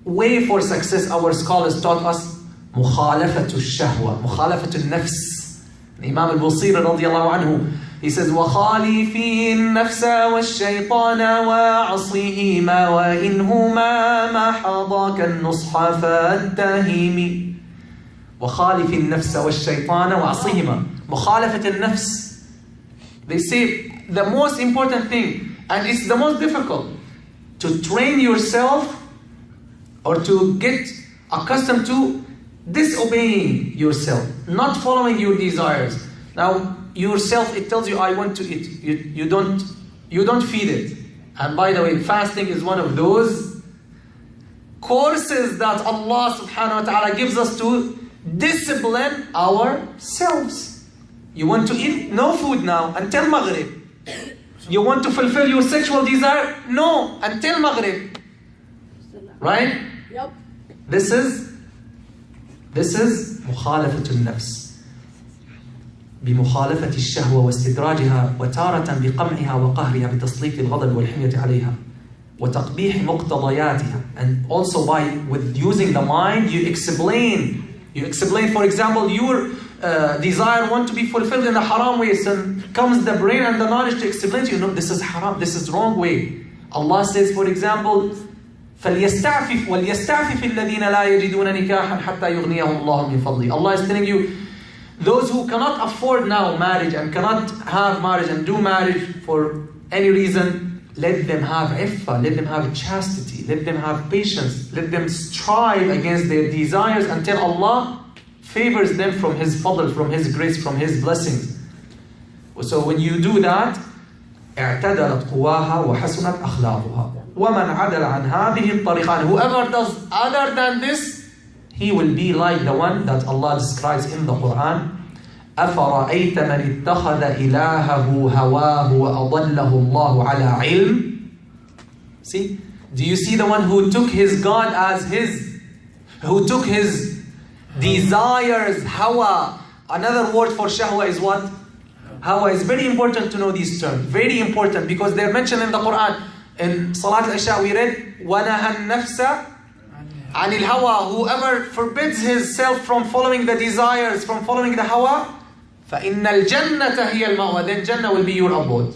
way for success. Our scholars taught us مخالفة الشهوة, مخالفة النفس. Imam Al-Busiri radiallahu anhu, he says وخالفي النفس والشيطان وعصيهما وإنهما ما حضاك النصح فاتهمي. وخالف النفس والشيطان وعصيهما. مخالفة النفس. They say the most important thing, and it's the most difficult, to train yourself or to get accustomed to disobeying yourself, not following your desires. Now, yourself, it tells you, I want to eat. You don't feed it. And by the way, fasting is one of those courses that Allah subhanahu wa ta'ala gives us to discipline ourselves. You want to eat? No food now until Maghrib. You want to fulfill your sexual desire? No, until Maghrib. Right? Yep. This is مخالفة النفس بمخالفة الشهوة واستدراجها وتارة بقمعها وقهرها بتسليط الغضب والحمية عليها وتقبيح مقتضياتها. And also with using the mind, you explain, for example, your desire want to be fulfilled in a haram way, so comes the brain and the knowledge to explain to you, no, this is haram, this is wrong way. Allah says, for example, فَلْيَسْتَعْفِفْ وَلْيَسْتَعْفِفِ الَّذِينَ لَا يَجِدُونَ نِكَاحًا حَتَّى يُغْنِيَهُمْ اللَّهُ مِنْ فَضْلِهِ. Allah is telling you, those who cannot afford now marriage and cannot have marriage and do marriage for any reason, let them have iffah, let them have chastity, let them have patience, let them strive against their desires until Allah favors them from His fadl, from His grace, from His blessings. So when you do that, اعتدلت قواها وحسنت أخلاقها. ومن عدل عن هذه الطريقة. Whoever does other than this, he will be like the one that Allah describes in the Quran. أفرأيت من اتخذ إلهه هواه وأضله الله على علم. See, do you see the one who took his God as his, who took his desires, hawa. Another word for shahwa is what? Hawa. Is very important to know these terms. Very important, because they're mentioned in the Quran. In Salat al-Isha we read وَنَهَا النَّفْسَ عَنِ الْهَوَى. Whoever forbids himself from following the desires, from following the hawa, فَإِنَّ الْجَنَّةَ هِيَ الْمَأْوَى. Then Jannah will be your abode.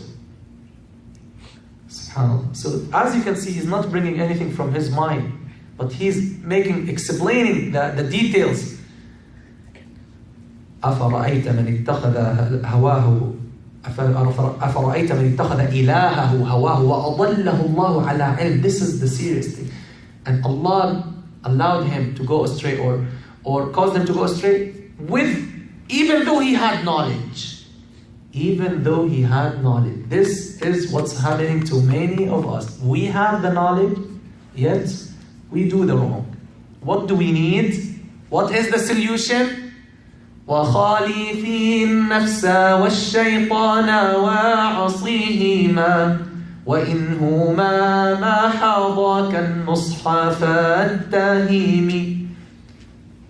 SubhanAllah. So as you can see, he's not bringing anything from his mind, but he's explaining the details. أَفَرَأَيْتَ مَنِ اتَّخَذَ هَوَاهُ أفرأيت من اتخذ إلهه هواه وأضله الله على علم. This is the serious thing. And Allah allowed him to go astray or caused him to go astray even though he had knowledge. Even though he had knowledge. This is what's happening to many of us. We have the knowledge, yet we do the wrong. What do we need? What is the solution? وَخَالِفِي النَّفْسَ وَالشَّيْطَانَ وَعَصِيهِمَا وَإِنْهُمَا مَا حَضَاكَ النُّصْحَ فَاتَّهِمِ.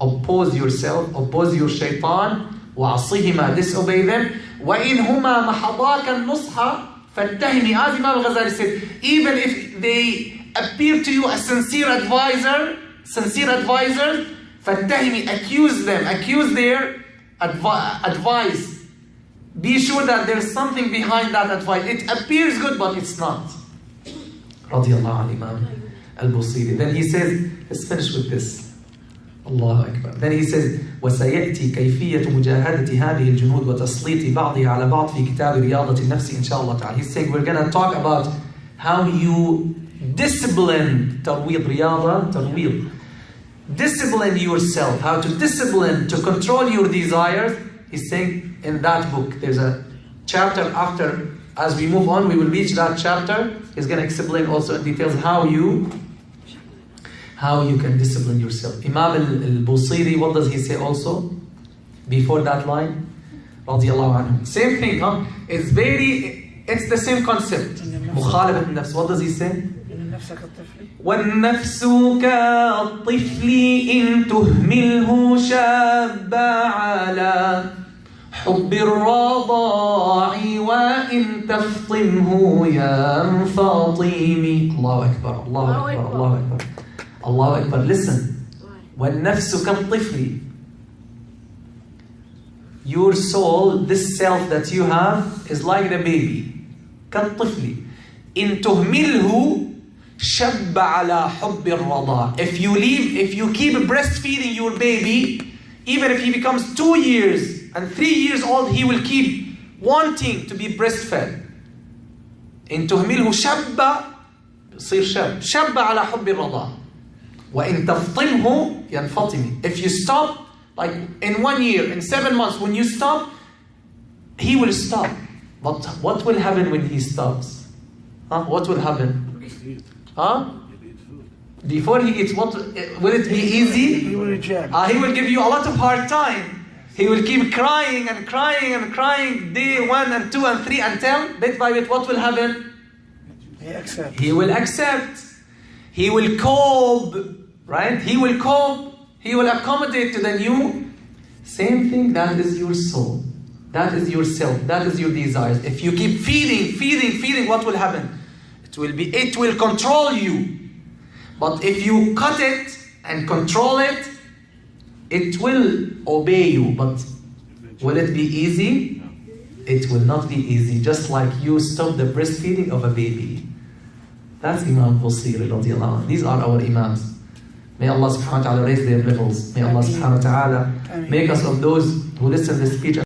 Oppose yourself, oppose your shaitan. وَعَصِيهِمَا, disobey them. وَإِنْهُمَا مَا حَضَاكَ النُّصْحَ فَاتَّهِمِ. As Imam Alghazali said, even if they appear to you as sincere advisors, فَاتَّهِمِ, accuse them, accuse their advice. Be sure that there's something behind that advice. It appears good, but it's not. Radiallahu anhu, Imam Al-Busiri. Then he says, let's finish with this. Allahu Akbar. Then he says, وَسَيَأْتِي كَيْفِيَّةُ مُجَاهَدَةِ هَذِهِ الْجُنُودِ وَتَسْلِيطِ بَعْضِهَا عَلَى بَعْضٍ فِي كِتَابِ رِيَاضَةِ النَّفْسِ إِنْ شَاء اللَّهُ تَعَالَى. He's saying we're going to talk about how you discipline ترويض رياضة ترويض. Discipline yourself, how to discipline, to control your desires. He's saying in that book, there's a chapter after, as we move on, we will reach that chapter. He's going to explain also in details how you can discipline yourself. Imam Al-Busiri, what does he say also? Before that line? Radiallahu anhu. Same thing, huh? It's the same concept. مخالفة النفس. What does he say? والنفس كالطفل إن تهمله شاب على حب الرضاع وإن تفطمه ينفطم. الله أكبر, الله أكبر, الله أكبر, الله أكبر. Listen. والنفس كالطفل. Your soul, this self that you have, is like the baby. كالطفل إن تهمله شب على حب الرضاع. If you keep breastfeeding your baby, even if he becomes 2 years and 3 years old, he will keep wanting to be breastfed. إن تهمله شب يصير شب على حب الرضاع. وإن تفطمه ينفطم. If you stop, like in 1 year, in 7 months, when you stop, he will stop. But what will happen when he stops? What will happen? Before he eats, what will it be easy? He will reject. He will give you a lot of hard time. He will keep crying and crying and crying day 1 and 2 and 3 until bit by bit what will happen? He will accept. He will cope, right? He will cope. He will accommodate to the new. Same thing, that is your soul. That is yourself. That is your desires. If you keep feeding, what will happen? It will control you. But if you cut it and control it, it will obey you. But will it be easy? It will not be easy. Just like you stop the breastfeeding of a baby. That's Imam Busiri radiallahu anhu. These are our Imams. May Allah subhanahu wa ta'ala raise their levels. May Allah subhanahu wa ta'ala make us of those who listen to this speech